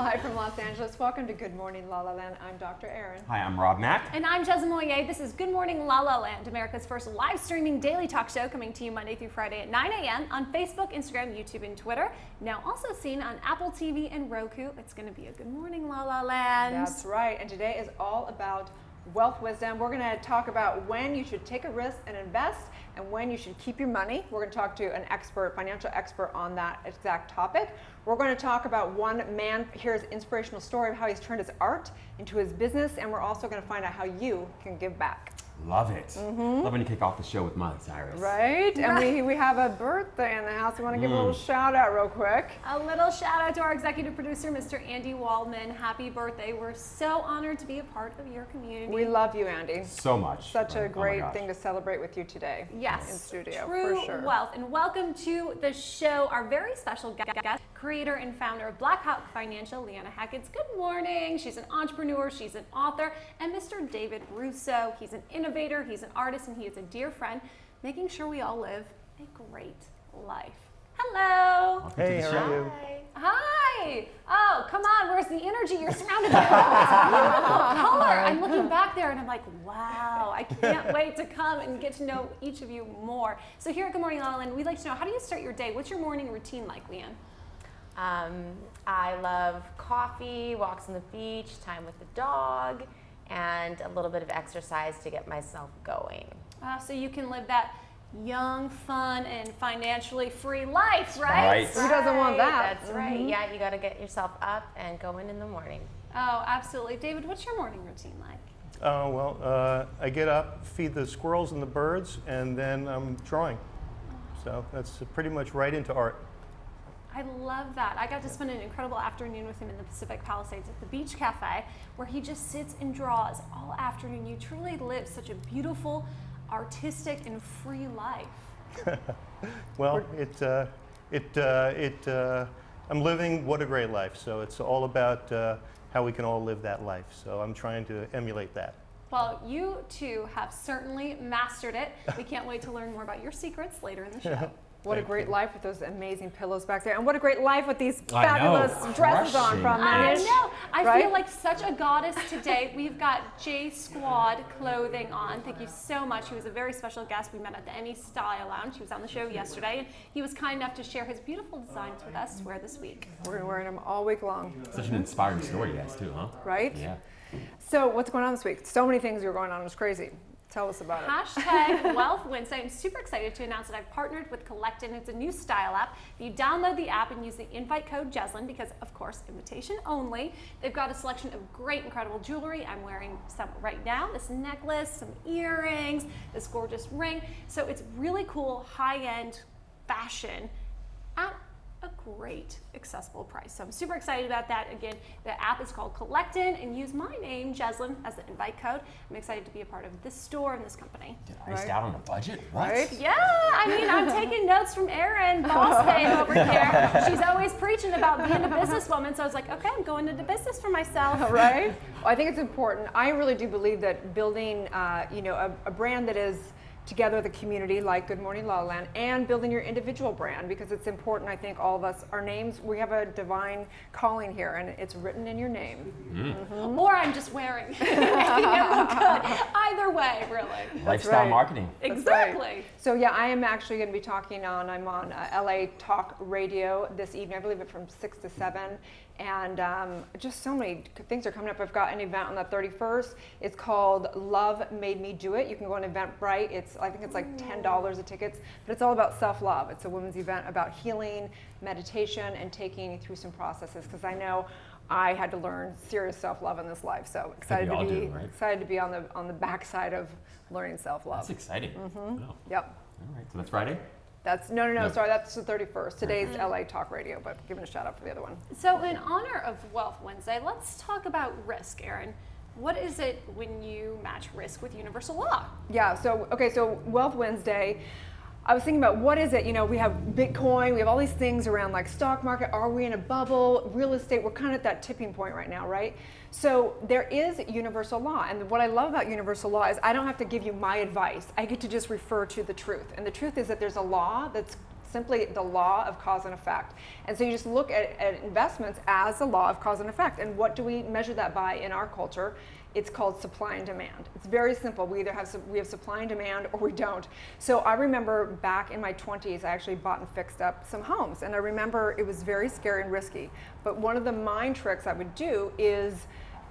Live from Los Angeles. Welcome to Good Morning LaLa Land. I'm Dr. Erin. Hi, I'm Rob Mack. And I'm Jessamine Moyer. This is Good Morning LaLa Land, America's first live streaming daily talk show, coming to you Monday through Friday at 9 a.m. on Facebook, Instagram, YouTube, and Twitter. Now also seen on Apple TV and Roku. It's going to be a Good Morning LaLa Land. That's right. And today is all about wealth wisdom. We're going to talk about when you should take a risk and invest and when you should keep your money. We're going to talk to an expert, financial expert on that exact topic. We're going to talk about one man, here's an inspirational story of how he's turned his art into his business, and we're also going to find out how you can give back. Love it. Love when you kick off the show with Miley Cyrus. Right? And we have a birthday in the house. We want to give a little shout out real quick. A little shout out to our executive producer, Mr. Andy Waldman. Happy birthday. We're so honored to be a part of your community. We love you, Andy. So much. Such a great thing to celebrate with you today. Yes. In studio, True for sure. wealth. And welcome to the show, our very special guest, creator and founder of Black Hawk Financial, Leanne Haakons. Good morning. She's an entrepreneur, she's an author, and Mr. David Russo. He's an innovator, he's an artist, and he is a dear friend, making sure we all live a great life. Hello. Hey, how are you? Hi. Oh, come on. Where's the energy? You're surrounded by all this beautiful color. I'm looking back there and I'm like, wow, I can't wait to come and get to know each of you more. So here at Good Morning LaLa Land, we'd like to know, how do you start your day? What's your morning routine like, Leanne? I love coffee, walks on the beach, time with the dog, and a little bit of exercise to get myself going. So you can live that young, fun, and financially free life, right? Who doesn't want that? That's right. Yeah, you got to get yourself up and go in the morning. Oh, absolutely. David, what's your morning routine like? I get up, feed the squirrels and the birds, and then I'm drawing. So that's pretty much right into art. I love that. I got to spend an incredible afternoon with him in the Pacific Palisades at the Beach Cafe, where he just sits and draws all afternoon. You truly live such a beautiful, artistic, and free life. Well, I'm living what a great life. So it's all about how we can all live that life. So I'm trying to emulate that. Well, you two have certainly mastered it. We can't wait to learn more about your secrets later in the show. What a great life with those amazing pillows back there. And what a great life with these fabulous dresses on from I Manish. know. I right? feel like such a goddess today. We've got J Squad clothing on. Thank you so much. He was a very special guest. We met at the Any Style Lounge. He was on the show yesterday, and he was kind enough to share his beautiful designs with us to wear this week. We're wearing them all week long. Such an inspiring story, you guys, too, huh? Right? Yeah. So what's going on this week? So many things are going on. It's crazy. Tell us about it. Hashtag Wealth Wednesday. I'm super excited to announce that I've partnered with Collectin. It's a new style app. You download the app and use the invite code Jeslyn because, of course, invitation only. They've got a selection of great, incredible jewelry. I'm wearing some right now, this necklace, some earrings, this gorgeous ring. So it's really cool, high-end fashion at a great accessible price. So I'm super excited about that. Again, the app is called Collectin, and use my name, Jeslyn, as the invite code. I'm excited to be a part of this store and this company. Get iced out on a budget? What? Right? Yeah, I mean, I'm taking notes from Erin, boss babe over here. She's always preaching about being a businesswoman, so I was like, okay, I'm going into business for myself. Right? Well, I think it's important. I really do believe that building, a brand that is together the community like Good Morning LaLa Land, and building your individual brand, because it's important. I think all of us, our names, we have a divine calling here, and it's written in your name. Or I'm just wearing making it look good. Either way, really. Lifestyle marketing. Exactly. Right. So yeah, I am actually going to be talking I'm on LA Talk Radio this evening. I believe it's from 6 to 7. And just so many things are coming up. I've got an event on the 31st. It's called Love Made Me Do It. You can go on Eventbrite. I think it's like $10 a tickets, but it's all about self-love. It's a women's event about healing, meditation, and taking you through some processes. Because I know I had to learn serious self-love in this life. So excited to be on the backside of learning self-love. That's exciting. Wow. Yep. All right, so that's Friday? That's no, sorry, that's the 31st. Today's LA Talk Radio, but giving a shout out for the other one. So in honor of Wealth Wednesday, let's talk about risk, Erin. What is it when you match risk with universal law? Yeah, so Wealth Wednesday, I was thinking about what is it, we have Bitcoin, we have all these things around like stock market, are we in a bubble, real estate, we're kind of at that tipping point right now, right? So there is universal law, and what I love about universal law is I don't have to give you my advice, I get to just refer to the truth. And the truth is that there's a law that's simply the law of cause and effect. And so you just look at investments as the law of cause and effect. And what do we measure that by in our culture? It's called supply and demand. It's very simple. We either have supply and demand or we don't. So I remember back in my 20s, I actually bought and fixed up some homes. And I remember it was very scary and risky. But one of the mind tricks I would do is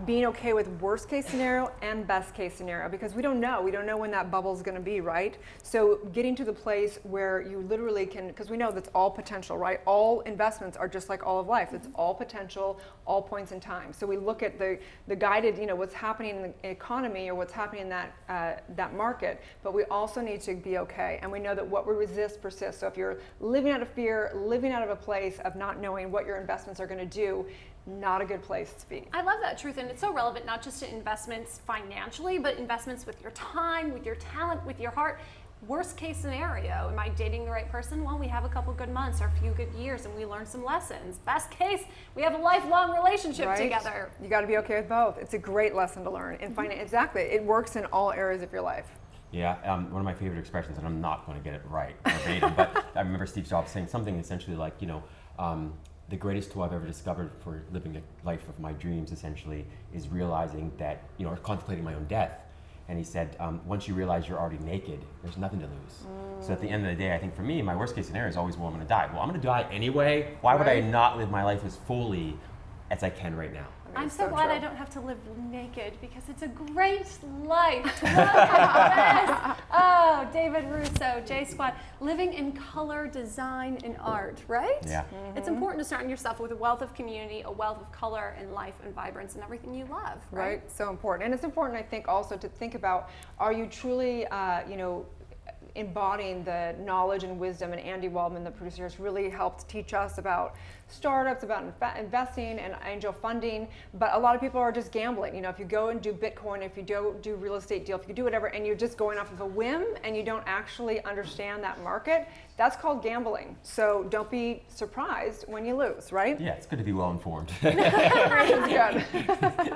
being okay with worst case scenario and best case scenario, because we don't know when that bubble is going to be, right? So getting to the place where you literally can, because we know that's all potential, right? All investments are just like all of life. It's all potential, all points in time. So we look at the guided, what's happening in the economy or what's happening in that market, but we also need to be okay. And we know that what we resist persists. So if you're living out of fear, living out of a place of not knowing what your investments are going to do, not a good place to be. I love that, Truth, and it's so relevant not just to investments financially, but investments with your time, with your talent, with your heart. Worst case scenario, am I dating the right person? Well, we have a couple good months or a few good years and we learn some lessons. Best case, we have a lifelong relationship together. You got to be okay with both. It's a great lesson to learn. And exactly, it works in all areas of your life. Yeah, one of my favorite expressions, and I'm not going to get it right verbatim, but I remember Steve Jobs saying something essentially like, the greatest tool I've ever discovered for living a life of my dreams essentially is realizing that, or contemplating my own death. And he said, once you realize you're already naked, there's nothing to lose. So at the end of the day, I think for me, my worst case scenario is always, well, I'm going to die. Well, I'm going to die anyway. Why would I not live my life as fully as I can right now? I'm so glad I don't have to live naked because it's a great life. Yes. Oh, David Russo, J Squad, living in color, design, and art, right? Yeah. It's important to surround yourself with a wealth of community, a wealth of color and life and vibrance and everything you love, right? So important. And it's important, I think, also to think about, are you truly, embodying the knowledge and wisdom, and Andy Waldman, the producer, has really helped teach us about startups, about investing and angel funding. But a lot of people are just gambling. If you go and do Bitcoin, if you do real estate deal, if you do whatever, and you're just going off of a whim and you don't actually understand that market, that's called gambling. So don't be surprised when you lose, right? Yeah, it's good to be well informed. Good.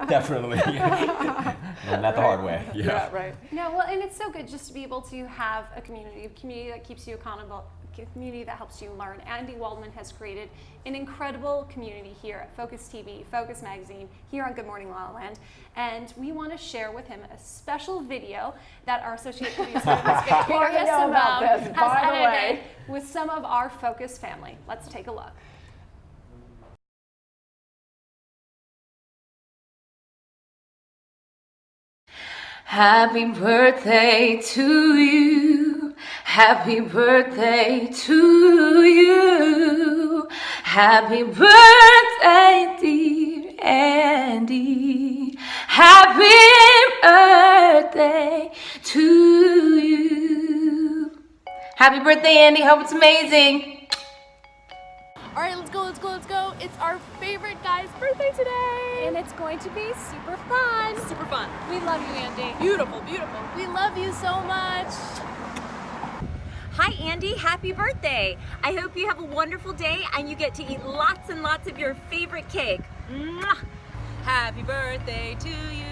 Definitely. And not the hard way. Yeah, right. No, well, and it's so good just to be able to have a community that keeps you accountable, a community that helps you learn. Andy Waldman has created an incredible community here at Focus TV, Focus Magazine, here on Good Morning LaLa Land, and we want to share with him a special video that our associate producer, Ms. Victoria Simone, has edited with some of our Focus family. Let's take a look. Happy birthday to you. Happy birthday to you. Happy birthday, dear Andy. Happy birthday to you. Happy birthday, Andy. Hope it's amazing. All right, let's go. It's our favorite guy's birthday today. And it's going to be super fun. Super fun. We love you, Andy. Beautiful. We love you so much. Hi Andy, happy birthday. I hope you have a wonderful day and you get to eat lots and lots of your favorite cake. Mwah! Happy birthday to you.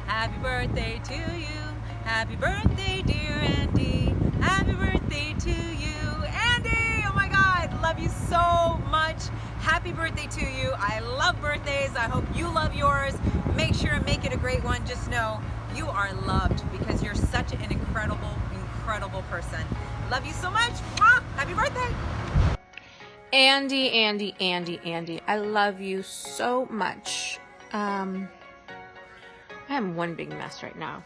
Happy birthday to you. Happy birthday, dear Andy. Happy birthday to you. Andy, oh my God, love you so much. Happy birthday to you. I love birthdays. I hope you love yours. Make sure and make it a great one. Just know you are loved because you're such an incredible person. Love you so much. Mwah! Happy birthday. Andy, I love you so much. I am one big mess right now.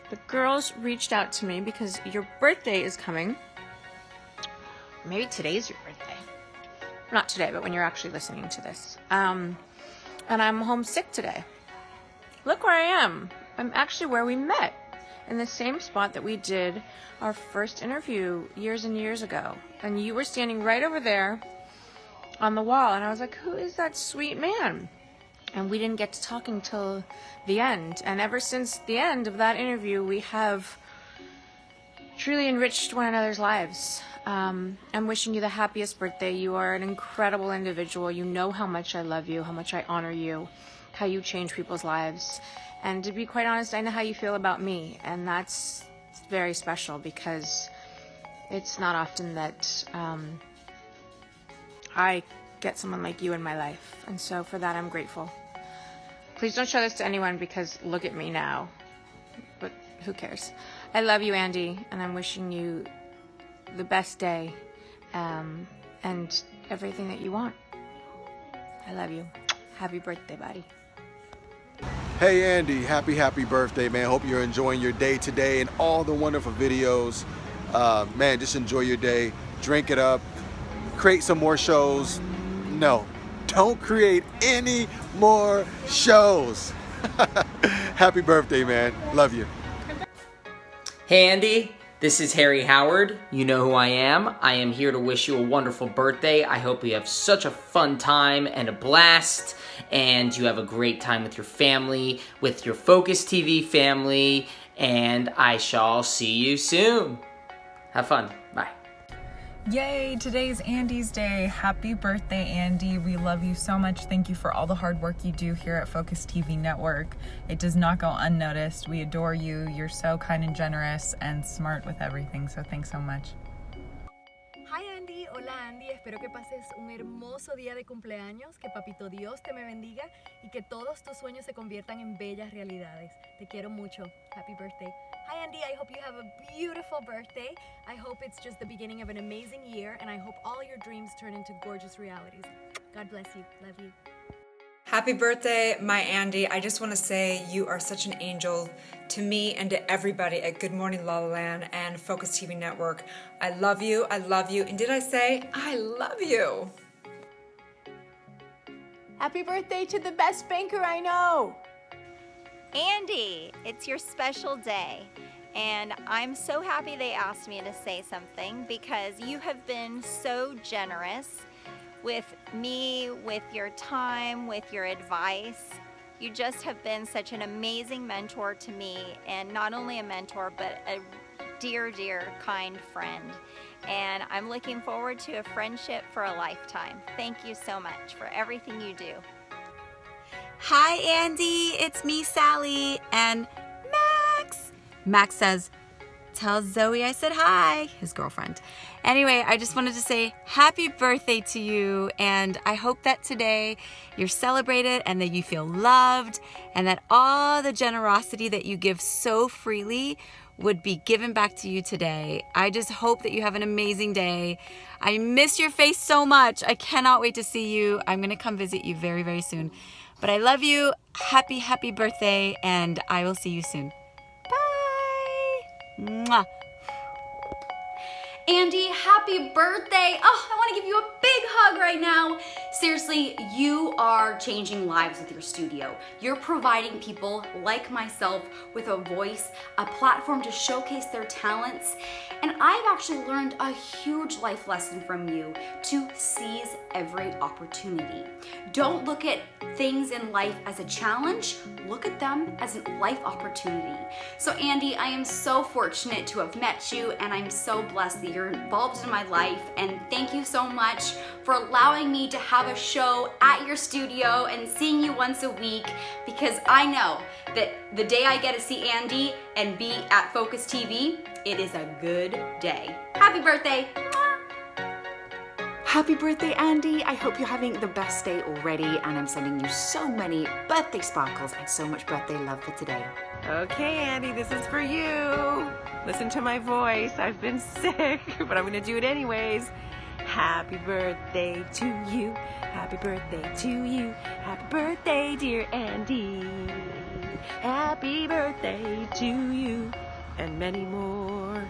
The girls reached out to me because your birthday is coming. Maybe today's your birthday. Not today, but when you're actually listening to this. And I'm homesick today. Look where I am. I'm actually where we met. In the same spot that we did our first interview years and years ago. And you were standing right over there on the wall. And I was like, who is that sweet man? And we didn't get to talking till the end. And ever since the end of that interview, we have truly enriched one another's lives. I'm wishing you the happiest birthday. You are an incredible individual. You know how much I love you, how much I honor you, how you change people's lives. And to be quite honest, I know how you feel about me. And that's very special because it's not often that I get someone like you in my life. And so for that, I'm grateful. Please don't show this to anyone because look at me now. But who cares? I love you, Andy, and I'm wishing you the best day and everything that you want. I love you. Happy birthday, buddy. Hey Andy, happy birthday, man. Hope you're enjoying your day today and all the wonderful videos. Man, just enjoy your day. Drink it up. Create some more shows. No, don't create any more shows. Happy birthday, man. Love you. Hey Andy, this is Harry Howard. You know who I am. I am here to wish you a wonderful birthday. I hope you have such a fun time and a blast, and you have a great time with your family, with your Focus TV family, and I shall see you soon. Have fun. Bye. Yay, today's Andy's day. Happy birthday, Andy. We love you so much. Thank you for all the hard work you do here at Focus TV Network. It does not go unnoticed. We adore you. You're so kind and generous and smart with everything, so thanks so much. Hi Andy, hola Andy, espero que pases un hermoso día de cumpleaños, que Papito Dios te me bendiga y que todos tus sueños se conviertan en bellas realidades. Te quiero mucho. Happy birthday. Hi Andy, I hope you have a beautiful birthday. I hope it's just the beginning of an amazing year, and I hope all your dreams turn into gorgeous realities. God bless you. Love you. Happy birthday, my Andy. I just want to say you are such an angel to me and to everybody at Good Morning LaLa Land and Focus TV Network. I love you, and did I say I love you? Happy birthday to the best banker I know. Andy, it's your special day, and I'm so happy they asked me to say something because you have been so generous with me, with your time, with your advice. You just have been such an amazing mentor to me, and not only a mentor, but a dear, dear, kind friend. And I'm looking forward to a friendship for a lifetime. Thank you so much for everything you do. Hi, Andy. It's me, Sally, and Max. Max says, tell Zoe I said hi, his girlfriend. Anyway, I just wanted to say happy birthday to you, and I hope that today you're celebrated and that you feel loved and that all the generosity that you give so freely would be given back to you today. I just hope that you have an amazing day. I miss your face so much. I cannot wait to see you. I'm going to come visit you very, very soon. But I love you. Happy, happy birthday, and I will see you soon. Bye. Mwah. Andy, happy birthday. Oh, I want to give you a big hug right now. Seriously, you are changing lives with your studio. You're providing people like myself with a voice, a platform to showcase their talents. And I've actually learned a huge life lesson from you to seize every opportunity. Don't look at things in life as a challenge. Look at them as a life opportunity. So Andy, I am so fortunate to have met you, and I'm so blessed that you're involved in my life, and thank you so much for allowing me to have a show at your studio and seeing you once a week, because I know that the day I get to see Andy and be at Focus TV, it is a good day. Happy birthday. Happy birthday, Andy. I hope you're having the best day already, and I'm sending you so many birthday sparkles and so much birthday love for today. Okay, Andy, this is for you. Listen to my voice. I've been sick, but I'm gonna do it anyways. Happy birthday to you. Happy birthday to you. Happy birthday, dear Andy. Happy birthday to you, and many more.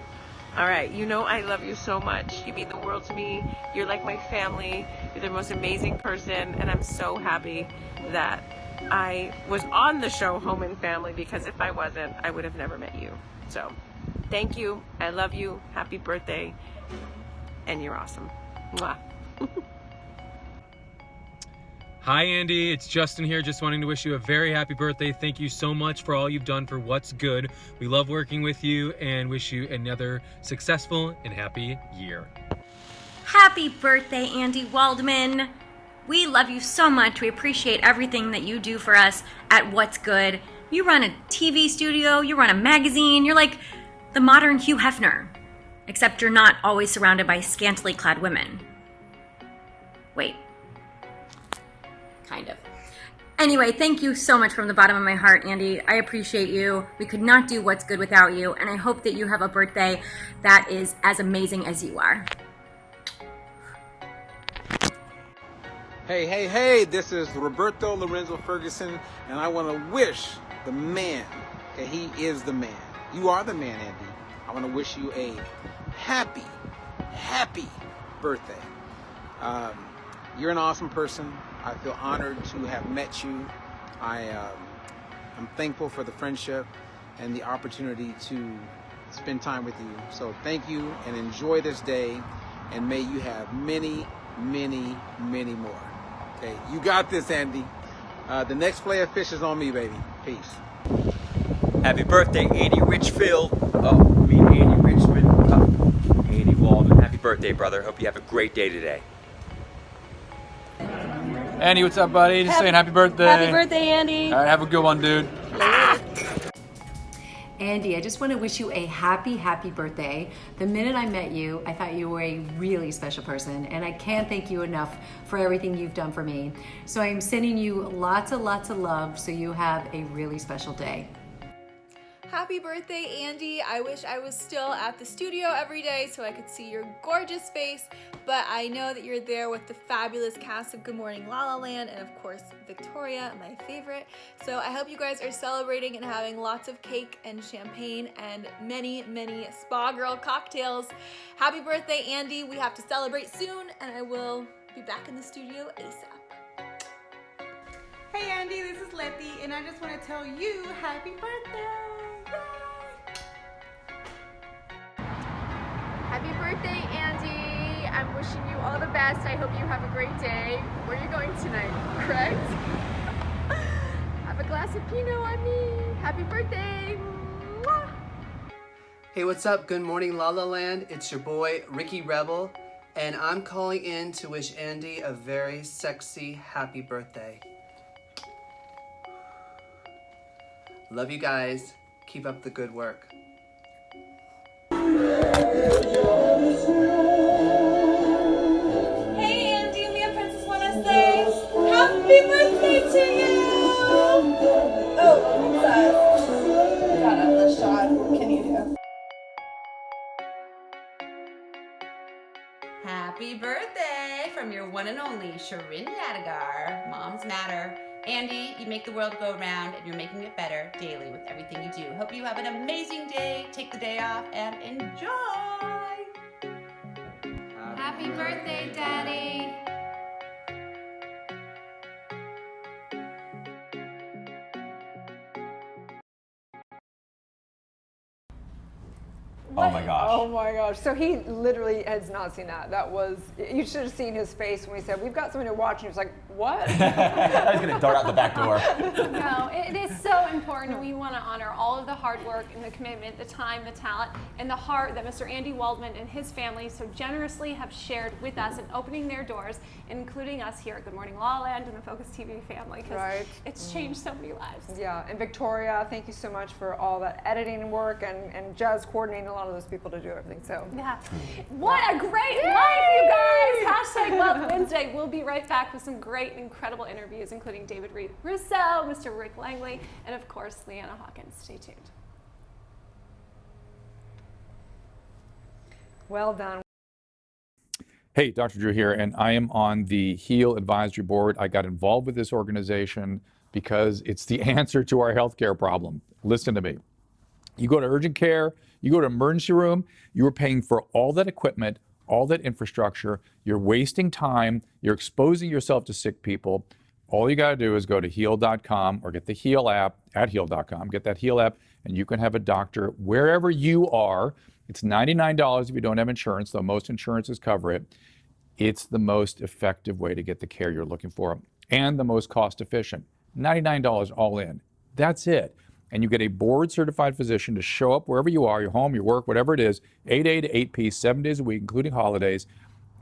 All right, you know I love you so much. You mean the world to me. You're like my family. You're the most amazing person, and I'm so happy that I was on the show Home and Family, because if I wasn't, I would have never met you. So, thank you. I love you. Happy birthday. And you're awesome. Mwah. Hi Andy, it's Justin here, just wanting to wish you a very happy birthday. Thank you so much for all you've done for What's Good. We love working with you and wish you another successful and happy year. Happy birthday, Andy Waldman. We love you so much. We appreciate everything that you do for us at What's Good. You run a TV studio, you run a magazine, you're like the modern Hugh Hefner, except you're not always surrounded by scantily clad women. Wait. Kind of. Anyway, thank you so much from the bottom of my heart, Andy. I appreciate you. We could not do What's Good without you, and I hope that you have a birthday that is as amazing as you are. Hey, this is Roberto Lorenzo Ferguson, and I want to wish the man, okay, he is the man. You are the man, Andy. I want to wish you a happy birthday. You're an awesome person. I feel honored to have met you. I'm thankful for the friendship and the opportunity to spend time with you. So thank you and enjoy this day, and may you have many, many, many more. Okay, you got this, Andy. The next fillet of fish is on me, baby. Peace. Happy birthday, Andy Richfield. Andy Richmond. Andy Waldman. Happy birthday, brother. Hope you have a great day today. Andy, what's up, buddy? Just saying happy birthday. Happy birthday, Andy. All right, have a good one, dude. Andy, I just want to wish you a happy birthday. The minute I met you, I thought you were a really special person, and I can't thank you enough for everything you've done for me. So I'm sending you lots of love so you have a really special day. Happy birthday, Andy. I wish I was still at the studio every day so I could see your gorgeous face, but I know that you're there with the fabulous cast of Good Morning LaLa Land and of course Victoria, my favorite. So I hope you guys are celebrating and having lots of cake and champagne and many spa girl cocktails. Happy birthday, Andy. We have to celebrate soon, and I will be back in the studio ASAP. Hey Andy, this is Letty, and I just want to tell you happy birthday! Happy birthday, Andy! I'm wishing you all the best. I hope you have a great day. Where are you going tonight? Correct? Have a glass of Pinot on me. Happy birthday! Mwah! Hey, what's up? Good morning, La La Land. It's your boy, Ricky Rebel, and I'm calling in to wish Andy a very sexy happy birthday. Love you guys. Keep up the good work. Hey Andy, me and Princess want to say happy birthday to you! Oh, Princess. Got up the shot. What can you do? Happy birthday from your one and only Sharin Yadigar. Moms matter. Andy, you make the world go round, and you're making it better daily with everything you do. Hope you have an amazing day. Take the day off and enjoy. Happy birthday, Daddy! Oh my gosh. Oh my gosh. So he literally has not seen that. That was, you should have seen his face when we said, we've got something to watch. And he was like, what? I was going to dart out the back door. No, it is so important. We want to honor all of the hard work and the commitment, the time, the talent, and the heart that Mr. Andy Waldman and his family so generously have shared with us and opening their doors, including us here at Good Morning LaLa Land and the Focus TV family, because it's changed so many lives. Yeah, and Victoria, thank you so much for all that editing work and Jazz coordinating a lot of those people to do everything. So yeah, what a great life, you guys! Hashtag Wealth Wednesday. We'll be right back with some great, incredible interviews, including David Russo, Mr. Rick Langley, and of course, Leanne Haakons. Stay tuned. Well done. Hey, Dr. Drew here, and I am on the HEAL Advisory Board. I got involved with this organization because it's the answer to our healthcare problem. Listen to me. You go to urgent care, you go to emergency room, you are paying for all that equipment, all that infrastructure, you're wasting time, you're exposing yourself to sick people. All you got to do is go to heal.com or get the HEAL app at heal.com. Get that HEAL app, and you can have a doctor wherever you are. It's $99 if you don't have insurance, though most insurances cover it. It's the most effective way to get the care you're looking for and the most cost efficient. $99 all in. That's it. And you get a board-certified physician to show up wherever you are, your home, your work, whatever it is, 8A to 8P, 7 days a week, including holidays.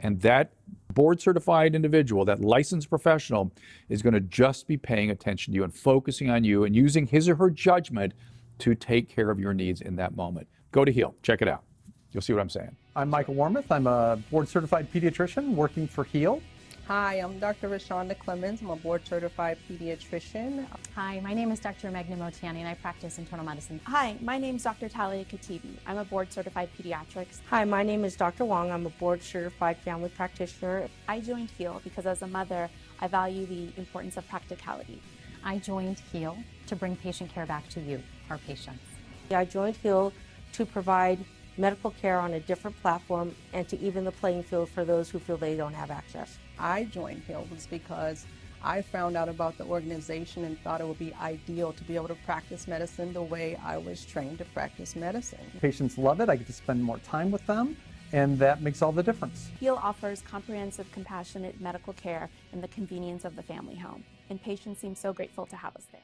And that board-certified individual, that licensed professional, is going to just be paying attention to you and focusing on you and using his or her judgment to take care of your needs in that moment. Go to HEAL. Check it out. You'll see what I'm saying. I'm Michael Warmoth. I'm a board-certified pediatrician working for HEAL. Hi, I'm Dr. Rashonda Clemens. I'm a board-certified pediatrician. Hi, my name is Dr. Megna Motiani, and I practice internal medicine. Hi, my name is Dr. Talia Katibi. I'm a board-certified pediatrics. Hi, my name is Dr. Wong. I'm a board-certified family practitioner. I joined HEAL because as a mother, I value the importance of practicality. I joined HEAL to bring patient care back to you, our patients. I joined HEAL to provide medical care on a different platform and to even the playing field for those who feel they don't have access. I joined HEAL was because I found out about the organization and thought it would be ideal to be able to practice medicine the way I was trained to practice medicine. Patients love it. I get to spend more time with them, and that makes all the difference. HEAL offers comprehensive, compassionate medical care in the convenience of the family home, and patients seem so grateful to have us there.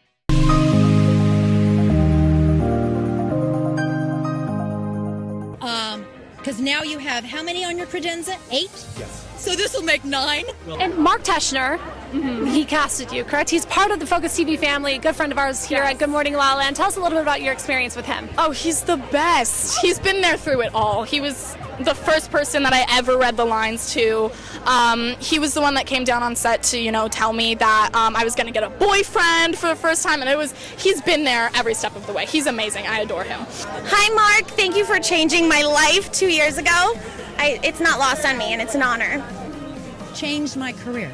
Because now you have how many on your credenza? 8? Yes. So this will make 9. And Mark Teschner, he casted you, correct? He's part of the Focus TV family, good friend of ours here at Good Morning LaLa Land. Tell us a little bit about your experience with him. Oh, he's the best. He's been there through it all. He was the first person that I ever read the lines to. He was the one that came down on set to, tell me that I was going to get a boyfriend for the first time, and he's been there every step of the way. He's amazing. I adore him. Hi, Mark. Thank you for changing my life 2 years ago. It's not lost on me, and it's an honor. Changed my career.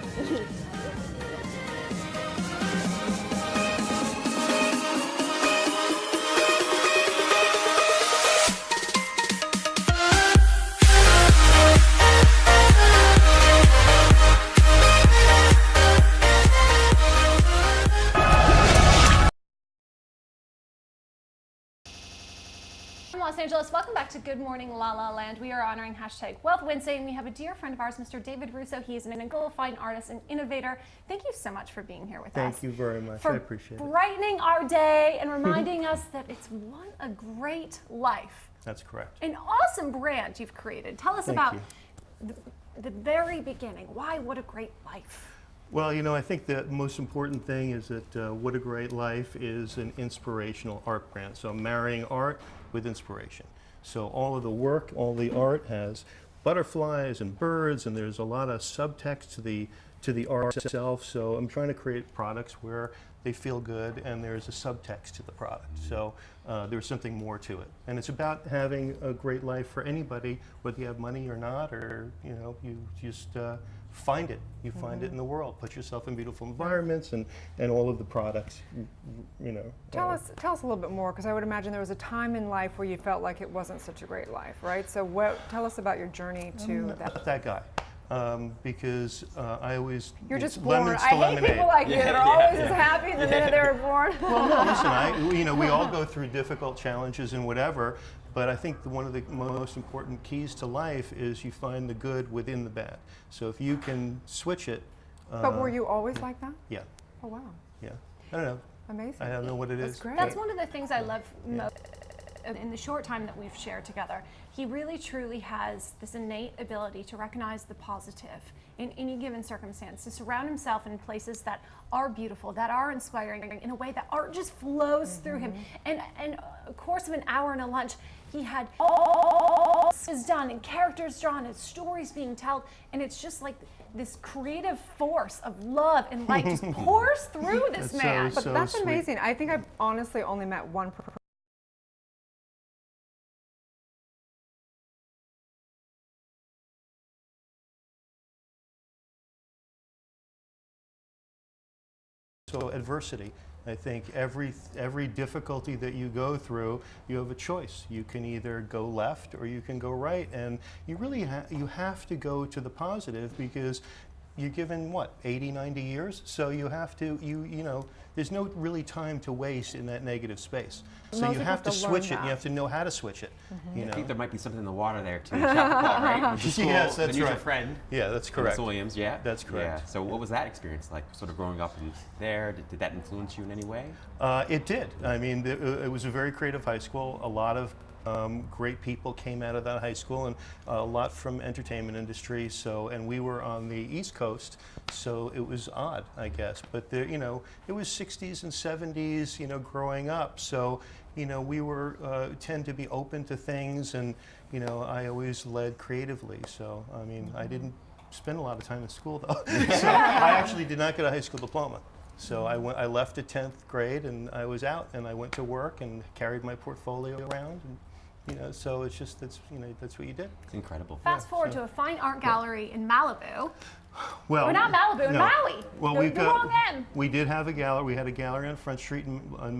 Los Angeles, welcome back to Good Morning LaLa Land. We are honoring #Wealth Wednesday, and we have a dear friend of ours, Mr. David Russo. He is an incredible fine artist and innovator. Thank you so much for being here with us. Thank you very much. I appreciate it. Brightening our day and reminding us that it's one a great life. That's correct. An awesome brand you've created. Tell us Thank about you. the very beginning. Why What a Great Life? Well, I think the most important thing is that What a Great Life is an inspirational art brand. So I'm marrying art with inspiration. So all of the work, all the art has butterflies and birds, and there's a lot of subtext to the art itself. So I'm trying to create products where they feel good and there's a subtext to the product. So there's something more to it. And it's about having a great life for anybody, whether you have money or not, or you just find it. You find it in the world. Put yourself in beautiful environments and all of the products, Tell us a little bit more, because I would imagine there was a time in life where you felt like it wasn't such a great life, right? So tell us about your journey to that guy. Because I always... You're just born. I hate people like you that are always as happy the minute they were born. Well, no, listen, we all go through difficult challenges and whatever, but I think one of the most important keys to life is you find the good within the bad. So if you can switch it... But were you always like that? Yeah. Oh, wow. Yeah. I don't know. Amazing. I don't know what it is. That's great. That's one of the things I love most in the short time that we've shared together. He really truly has this innate ability to recognize the positive in any given circumstance, to surround himself in places that are beautiful, that are inspiring, in a way that art just flows through him. And a course of an hour and a lunch, he had all is done and characters drawn and stories being told, and it's just like this creative force of love and light just pours through this man. But that's amazing. I think I've honestly only met one person. So adversity, I think every difficulty that you go through, you have a choice. You can either go left or you can go right, and you really you have to go to the positive, because you're given, what, 80, 90 years? So you have to, there's no really time to waste in that negative space. So you have to switch it, and you have to know how to switch it. I think there might be something in the water there too. Right? Yes, that's the right. Your friend. Yeah, that's correct. Miss Williams, yeah. That's correct. Yeah. So what was that experience like, sort of growing up in there? Did that influence you in any way? It did. I mean, it was a very creative high school. A lot of great people came out of that high school, and a lot from entertainment industry. So, and we were on the East Coast, so it was odd, I guess. But there, it was 60s and 70s, growing up. So, we were tend to be open to things, and I always led creatively. So, I mean, I didn't spend a lot of time in school though. So I actually did not get a high school diploma. So I left at 10th grade and I was out and I went to work and carried my portfolio around. And, so it's just, that's what you did. It's incredible. Fast forward to a fine art gallery in Malibu. Well, or not Malibu, no. Maui. Well, the wrong end. We did have a gallery. We had a gallery on Front Street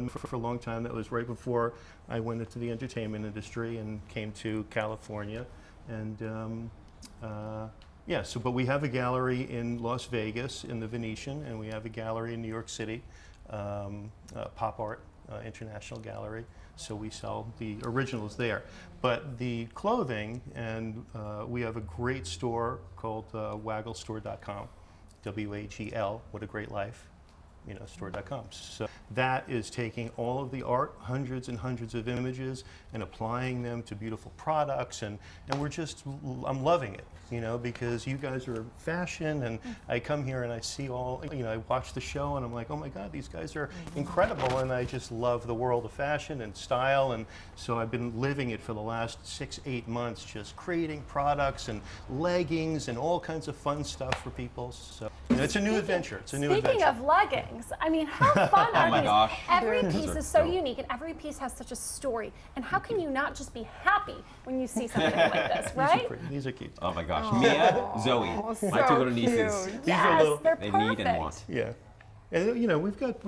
for a long time. That was right before I went into the entertainment industry and came to California. And yeah, but we have a gallery in Las Vegas in the Venetian, and we have a gallery in New York City, Pop Art International Gallery. So we sell the originals there. But the clothing, and we have a great store called waglstore.com, W-A-G-L, what a great life, store.com. So that is taking all of the art, hundreds and hundreds of images, and applying them to beautiful products, and I'm loving it, because you guys are fashion, and I come here and I see all, I watch the show and I'm like, oh my God, these guys are incredible, and I just love the world of fashion and style, and so I've been living it for the last 6-8 months, just creating products and leggings and all kinds of fun stuff for people. So it's a new adventure. It's a new adventure. Speaking of leggings, I mean, how fun are Oh my these? gosh. Every These piece are is so dope. unique, and every piece has such a story. And how can you not just be happy when you see something like this, right? These are cute. Oh my gosh. Mia, Zoe, my two little nieces. Cute. These are little, They're They perfect. need and want. Yeah. And we've got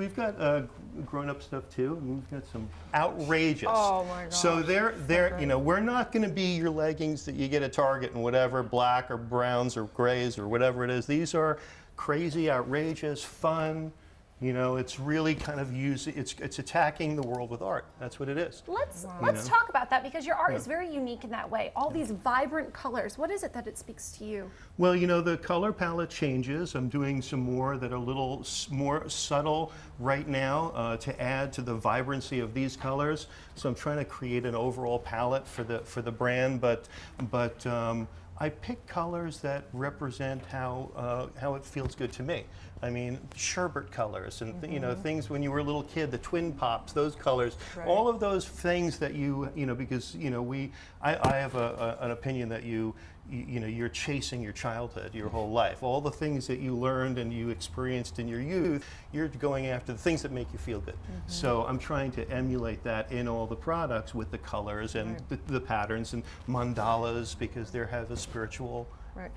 grown-up stuff too, and we've got some outrageous. Oh my gosh. So they're we're not going to be your leggings that you get at Target and whatever, black or browns or grays or whatever it is. These are crazy, outrageous, fun. It's really kind of it's attacking the world with art. That's what it is. Let's talk about that, because your art is very unique in that way. All these vibrant colors. What is it that it speaks to you? Well, the color palette changes. I'm doing some more that are a little more subtle right now to add to the vibrancy of these colors. So I'm trying to create an overall palette for the brand, but I pick colors that represent how it feels good to me. I mean, sherbet colors and things when you were a little kid, the twin pops, those colors, all of those things that because I have an opinion that you're chasing your childhood your whole life. All the things that you learned and you experienced in your youth, you're going after the things that make you feel good. So I'm trying to emulate that in all the products with the colors and the patterns and mandalas, because they have a spiritual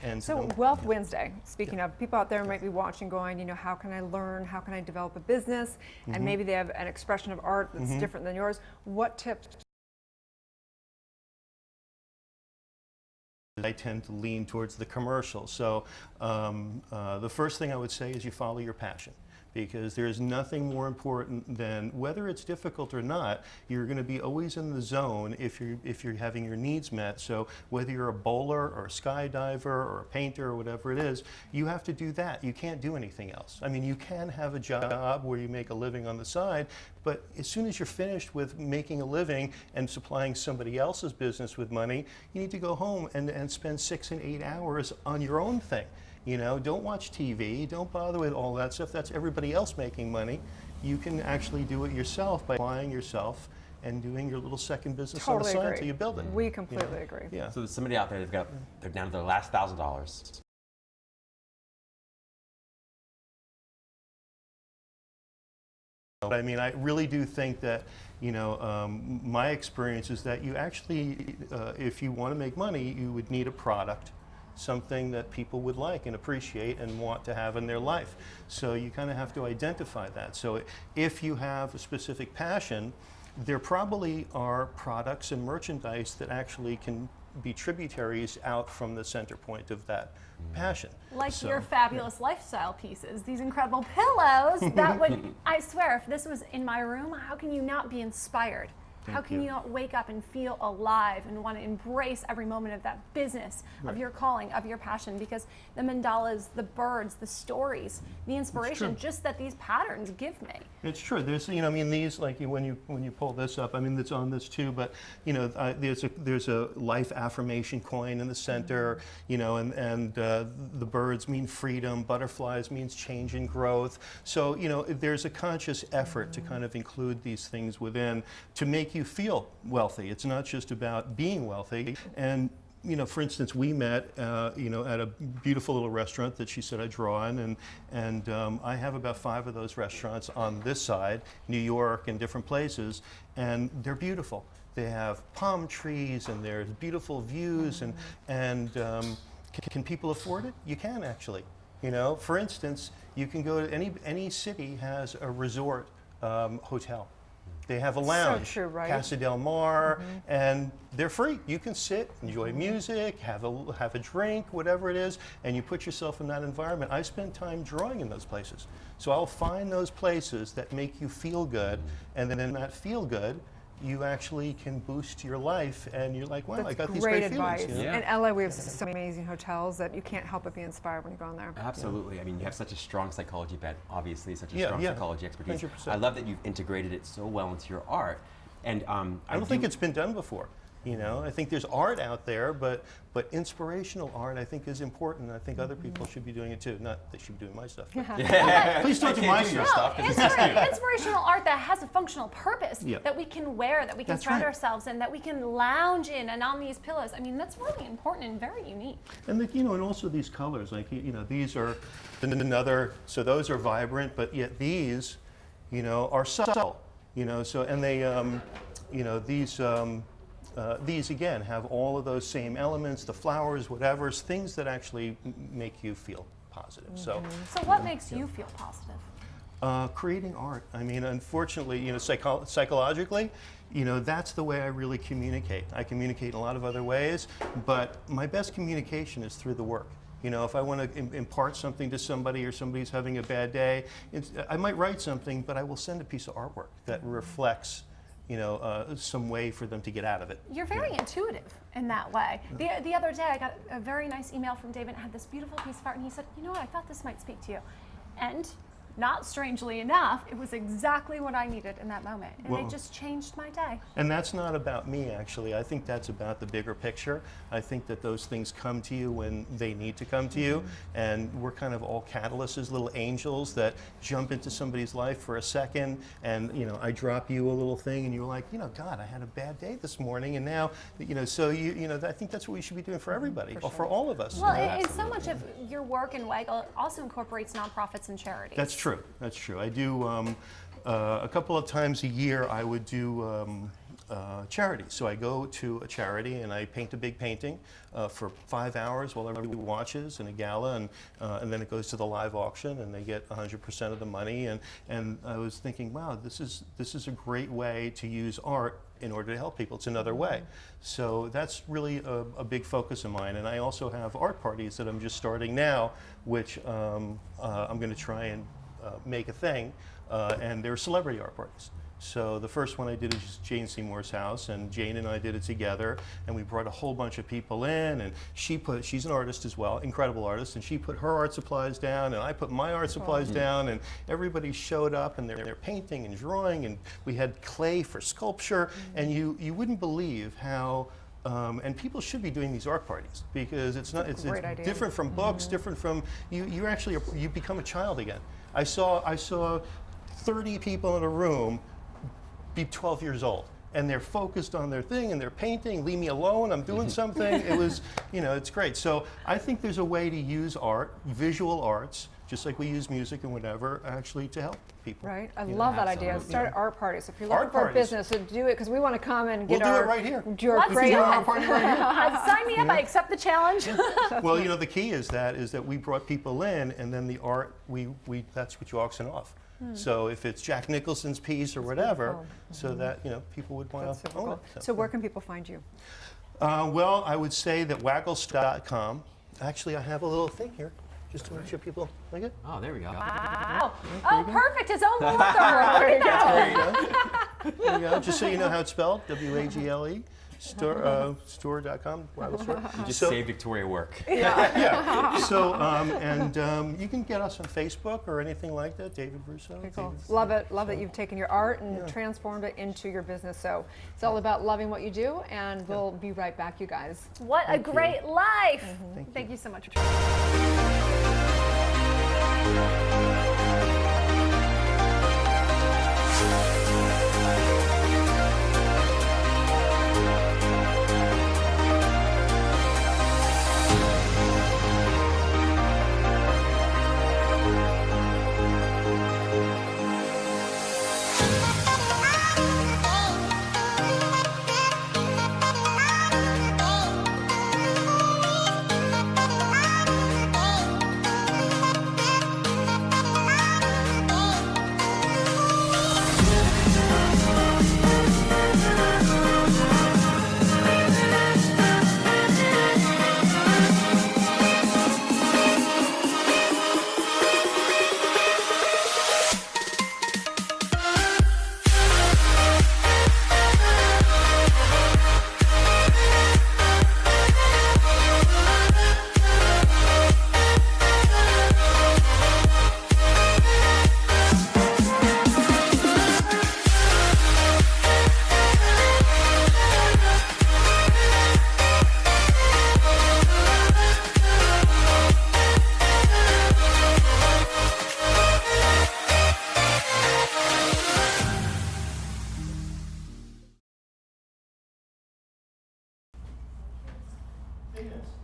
end to So them. Wealth Wednesday, speaking of, people out there might be watching going, how can I learn, how can I develop a business? And maybe they have an expression of art that's different than yours. What tips? I tend to lean towards the commercial. So the first thing I would say is you follow your passion, because there's nothing more important than, whether it's difficult or not, you're going to be always in the zone if you're having your needs met. So whether you're a bowler or a skydiver or a painter or whatever it is, you have to do that. You can't do anything else. I mean, you can have a job where you make a living on the side, but as soon as you're finished with making a living and supplying somebody else's business with money, you need to go home and spend 6 and 8 hours on your own thing. Don't watch TV, don't bother with all that stuff. That's everybody else making money. You can actually do it yourself by applying yourself and doing your little second business on the side until you build it. We completely agree. Yeah. So there's somebody out there, they're down to their last $1,000. I mean, I really do think that, my experience is that you actually, if you want to make money, you would need a product, something that people would like and appreciate and want to have in their life. So you kind of have to identify that. So if you have a specific passion, there probably are products and merchandise that actually can be tributaries out from the center point of that passion. Like your fabulous lifestyle pieces, these incredible pillows that would, I swear, if this was in my room, how can you not be inspired? How can you not wake up and feel alive and want to embrace every moment of that business, of your calling, of your passion? Because the mandalas, the birds, the stories, the inspiration, just that these patterns give me. It's true. There's, I mean, these, like when you pull this up, I mean, it's on this too, but there's a life affirmation coin in the center, and the birds mean freedom, butterflies means change and growth. So there's a conscious effort to kind of include these things within to make you feel wealthy. It's not just about being wealthy. And for instance, we met, at a beautiful little restaurant that she said I draw in, and I have about 5 of those restaurants on this side, New York and different places, and they're beautiful. They have palm trees, and there's beautiful views, and can people afford it? You can actually. For instance, you can go to any city has a resort hotel. They have a lounge, So true, right? Casa del Mar, and they're free. You can sit, enjoy music, have a drink, whatever it is, and you put yourself in that environment. I spend time drawing in those places. So I'll find those places that make you feel good, and then in that feel good, you actually can boost your life, and you're like, wow, I got these great advice. feelings. In LA, we have some amazing hotels that you can't help but be inspired when you go in there. Absolutely. I mean, you have such a strong psychology bent, obviously, such a strong psychology expertise. 100%. I love that you've integrated it so well into your art. And I don't think it's been done before. I think there's art out there, but inspirational art I think is important. I think other people should be doing it too. Not they should be doing my stuff. Please don't do my stuff. Inspirational art that has a functional purpose that we can wear, that we can surround ourselves in, that we can lounge in and on these pillows. I mean, that's really important and very unique. And and also these colors, like these are another. So those are vibrant, but yet these, are subtle. So and they, these again have all of those same elements, the flowers, whatever, things that actually make you feel positive. So what makes you feel positive? Creating art. I mean, unfortunately, psychologically, that's the way I really communicate. I communicate in a lot of other ways, but my best communication is through the work. If I want to impart something to somebody or somebody's having a bad day, I might write something, but I will send a piece of artwork that reflects some way for them to get out of it. You're very intuitive in that way. The other day I got a very nice email from David, had this beautiful piece of art, and he said, you know what, I thought this might speak to you. And not strangely enough, it was exactly what I needed in that moment. And it just changed my day. And that's not about me, actually. I think that's about the bigger picture. I think that those things come to you when they need to come to you. And we're kind of all catalysts, little angels that jump into somebody's life for a second. And, I drop you a little thing and you're like, God, I had a bad day this morning. And now, so I think that's what we should be doing for everybody, or for all of us. Well, and so much of your work in Wagl also incorporates nonprofits and charities. That's true. That's true. I do a couple of times a year. I would do charity. So I go to a charity and I paint a big painting for 5 hours while everybody watches in a gala, and then it goes to the live auction and they get 100% of the money. And I was thinking, wow, this is a great way to use art in order to help people. It's another way. So that's really a big focus of mine. And I also have art parties that I'm just starting now, which I'm going to try and make a thing, and they're celebrity art parties. So the first one I did is Jane Seymour's house, and Jane and I did it together, and we brought a whole bunch of people in, and she's an artist as well, incredible artist, and she put her art supplies down, and I put my art supplies down, and everybody showed up, and they're painting and drawing, and we had clay for sculpture, and you wouldn't believe how. And people should be doing these art parties because it's different from books, different from you become a child again. I saw 30 people in a room be 12 years old, and they're focused on their thing and they're painting. Leave me alone, I'm doing something. It was, it's great. So I think there's a way to use art, visual arts, just like we use music and whatever, actually to help people. Right, I love that idea. Start art parties. If you're looking for a business, to do it because we want to come and get we'll do it right here. Let's do an art party right here. Sign me up. I accept the challenge. Well, the key is that we brought people in, and then the art that's what you auction off. So if it's Jack Nicholson's piece or whatever, so that people would want to own it. So where can people find you? Well, I would say that wagl.com. Actually, I have a little thing here, just to make sure people like it. Oh, there we go. Wow. Oh, perfect. His own little thing. There you go. Just so you know how it's spelled, W-A-G-L-E. Store.com. You just say Victoria work. Yeah. So, you can get us on Facebook or anything like that, David Russo. Cool. Love it. Love that you've taken your art and transformed it into your business. So it's all about loving what you do, and we'll be right back, you guys. What a great life. Thank you so much.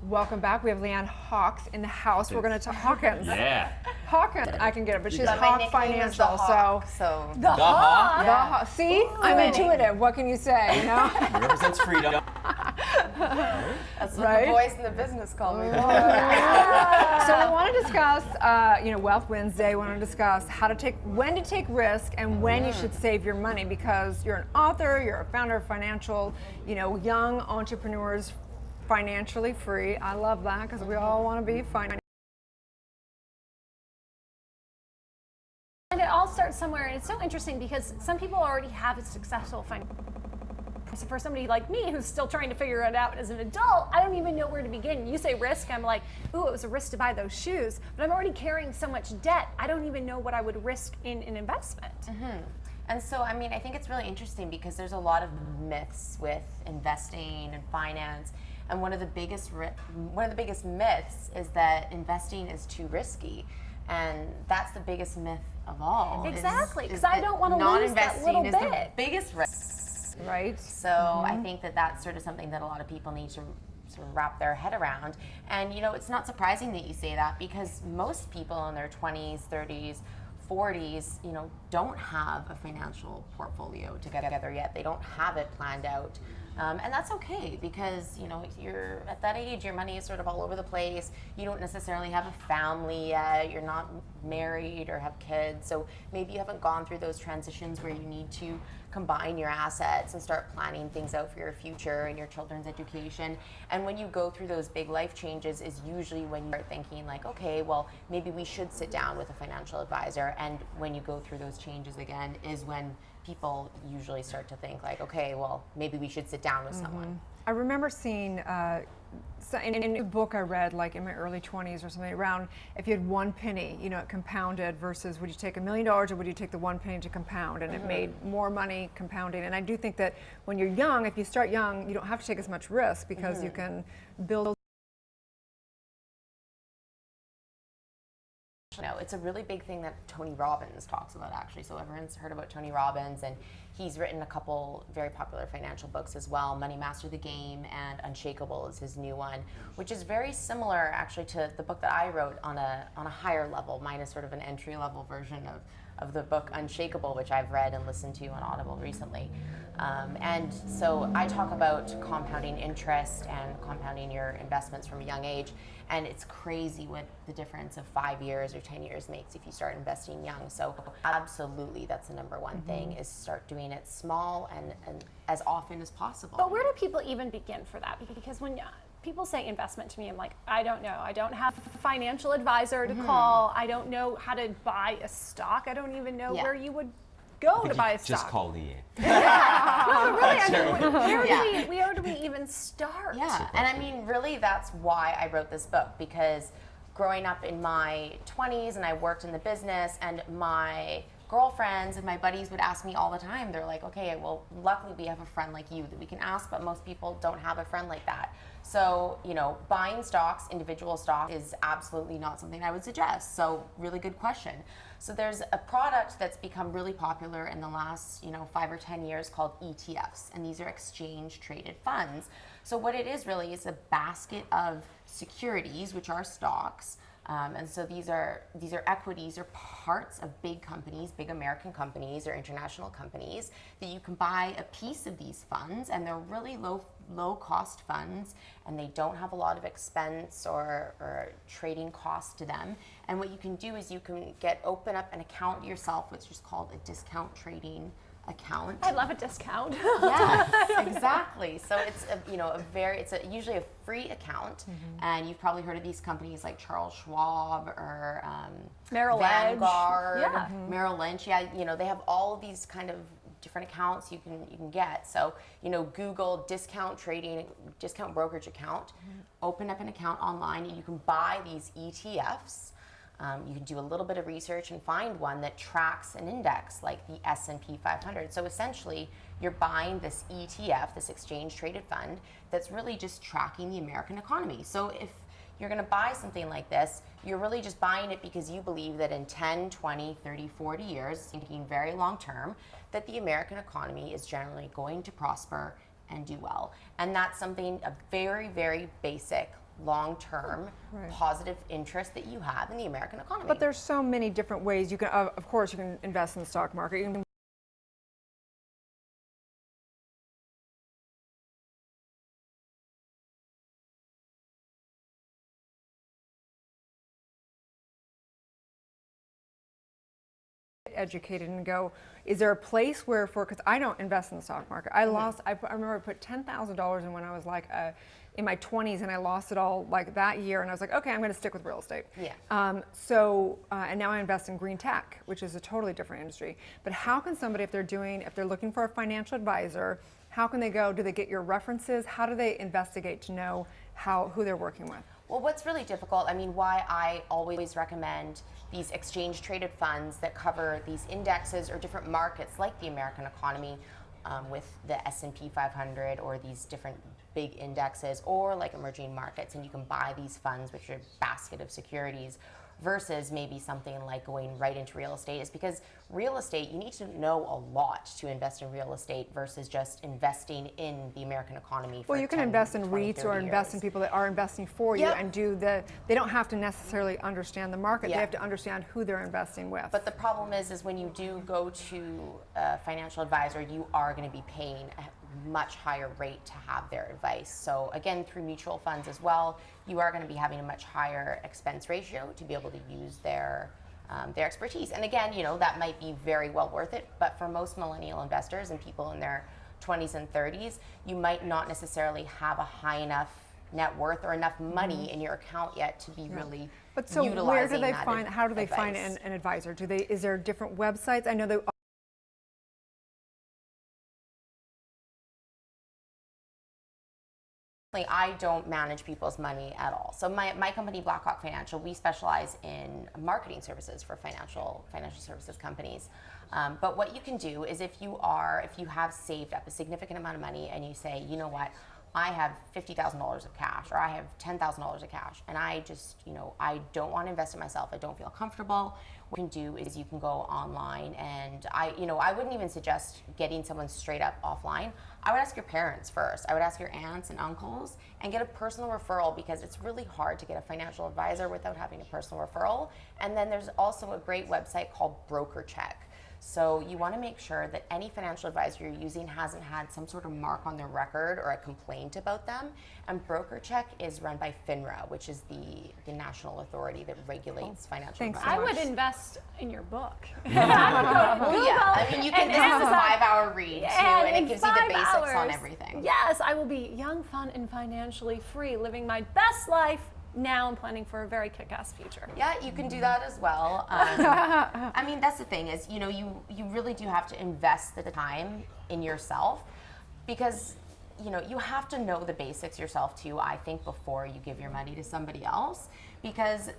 Welcome back. We have Leanne Haakons in the house. We're going to talk Haakons. Yeah. Haakons, I can get it, but she's But my Hawk nickname is the Financial. Hawk, so The Hawk. Hawk? The Hawk. See, I'm intuitive. What can you say? You know. Represents freedom. That's what Right? the boys in the business call me. So we want to discuss, Wealth Wednesday. We want to discuss when to take risk and when you should save your money, because you're an author, you're a founder of financial, young entrepreneurs, financially free. I love that because we all want to be financially. And it all starts somewhere, and it's so interesting because some people already have a successful financial. So for somebody like me who's still trying to figure it out as an adult, I don't even know where to begin. You say risk, I'm like, ooh, it was a risk to buy those shoes, but I'm already carrying so much debt. I don't even know what I would risk in an investment. And so, I mean, I think it's really interesting because there's a lot of myths with investing and finance. And one of the biggest myths is that investing is too risky. And that's the biggest myth of all. Exactly, because I don't want to lose that little bit. Non-investing is the biggest risk. Right. So I think that that's sort of something that a lot of people need to sort of wrap their head around. And it's not surprising that you say that, because most people in their 20s, 30s, 40s, don't have a financial portfolio together yet. They don't have it planned out. And that's okay, because you're at that age, your money is sort of all over the place. You don't necessarily have a family yet. You're not married or have kids. So maybe you haven't gone through those transitions where you need to combine your assets and start planning things out for your future and your children's education. And when you go through those big life changes is usually when you start thinking like, okay, well, maybe we should sit down with a financial advisor. And when you go through those changes again is when people usually start to think like, okay, well, maybe we should sit down with someone. I remember seeing in a book I read, like in my early 20s or something, around if you had one penny, it compounded versus would you take $1 million or would you take the one penny to compound, and it made more money compounding. And I do think that when you're young, if you start young, you don't have to take as much risk because you can build. It's a really big thing that Tony Robbins talks about, actually. So everyone's heard about Tony Robbins, and he's written a couple very popular financial books as well. Money Master the Game and Unshakable is his new one, which is very similar actually to the book that I wrote on a higher level. Mine is sort of an entry level version of the book Unshakable, which I've read and listened to on Audible recently. And so I talk about compounding interest and compounding your investments from a young age. And it's crazy what the difference of 5 years or 10 years makes if you start investing young. So absolutely, that's the number one thing, is start doing it small and as often as possible. But where do people even begin for that? Because when people say investment to me, I'm like, I don't know. I don't have a financial advisor to call. I don't know how to buy a stock. I don't even know where you would go to buy a stock. Just call Leanne. No, really, where do we even start? Yeah, and I mean, really, that's why I wrote this book, because growing up in my 20s and I worked in the business, and my girlfriends and my buddies would ask me all the time, they're like, okay, well, luckily we have a friend like you that we can ask, but most people don't have a friend like that. So, buying stocks, individual stock, is absolutely not something I would suggest. So, really good question. So there's a product that's become really popular in the last, 5 or 10 years called ETFs, and these are exchange traded funds. So what it is really is a basket of securities, which are stocks. And so these are equities or parts of big companies, big American companies or international companies, that you can buy a piece of these funds, and they're really low cost funds, and they don't have a lot of expense or trading costs to them. And what you can do is you can open up an account yourself, which is called a discount trading account. I love a discount. Yes, exactly. So it's usually a free account, and you've probably heard of these companies like Charles Schwab or Merrill Lynch. Vanguard, Yeah. Merrill Lynch. Yeah, they have all of these kind of different accounts you can get. So Google discount brokerage account, open up an account online, and you can buy these ETFs. You can do a little bit of research and find one that tracks an index like the S&P 500. So essentially, you're buying this ETF, this exchange-traded fund, that's really just tracking the American economy. So if you're going to buy something like this, you're really just buying it because you believe that in 10, 20, 30, 40 years, thinking very long term, that the American economy is generally going to prosper and do well. And that's something, a very, very basic long-term positive interest that you have in the American economy. But there's so many different ways you can, of course, you can invest in the stock market. You can educated and go, is there a place where because I don't invest in the stock market. I lost, I remember I put $10,000 in when I was like in my 20s, and I lost it all like that year, and I was like, okay, I'm going to stick with real estate. Yeah. And now I invest in green tech, which is a totally different industry. But how can somebody, if they're looking for a financial advisor, how can they go? Do they get your references? How do they investigate to know who they're working with? Well, what's really difficult, I mean, why I always recommend these exchange traded funds that cover these indexes or different markets like the American economy with the S&P 500 or these different big indexes, or like emerging markets, and you can buy these funds, which are a basket of securities, versus maybe something like going right into real estate, is because real estate, you need to know a lot to invest in real estate versus just investing in the American economy for Well, you can 10, invest in 20, REITs or invest in people that are investing for you and they don't have to necessarily understand the market. They have to understand who they're investing with. But the problem is when you do go to a financial advisor, you are going to be paying a much higher rate to have their advice. So again, through mutual funds as well, you are going to be having a much higher expense ratio to be able to use their expertise. And again, that might be very well worth it, but for most millennial investors and people in their 20s and 30s, you might not necessarily have a high enough net worth or enough money in your account yet to be really But so utilizing where do they that find, how do they find advice. an advisor? Is there different websites? I know they I don't manage people's money at all. So my company, Blackhawk Financial, we specialize in marketing services for financial services companies. But what you can do is if you have saved up a significant amount of money and you say, you know what, I have $50,000 of cash, or I have $10,000 of cash, and I just, I don't want to invest in myself. I don't feel comfortable. What you can do is you can go online, and I wouldn't even suggest getting someone straight up offline. I would ask your parents first. I would ask your aunts and uncles and get a personal referral, because it's really hard to get a financial advisor without having a personal referral. And then there's also a great website called Broker Check. So you want to make sure that any financial advisor you're using hasn't had some sort of mark on their record or a complaint about them. And Broker Check is run by FINRA, which is the national authority that regulates financial advisors. I would invest in your book. Oh yeah, I mean, this is a 5-hour read too, and it gives you the basics on everything. Yes, I will be young, fun, and financially free, living my best life. Now I'm planning for a very kick-ass future. Yeah, you can do that as well. I mean, that's the thing is, you really do have to invest the time in yourself, because, you have to know the basics yourself too, I think, before you give your money to somebody else, because,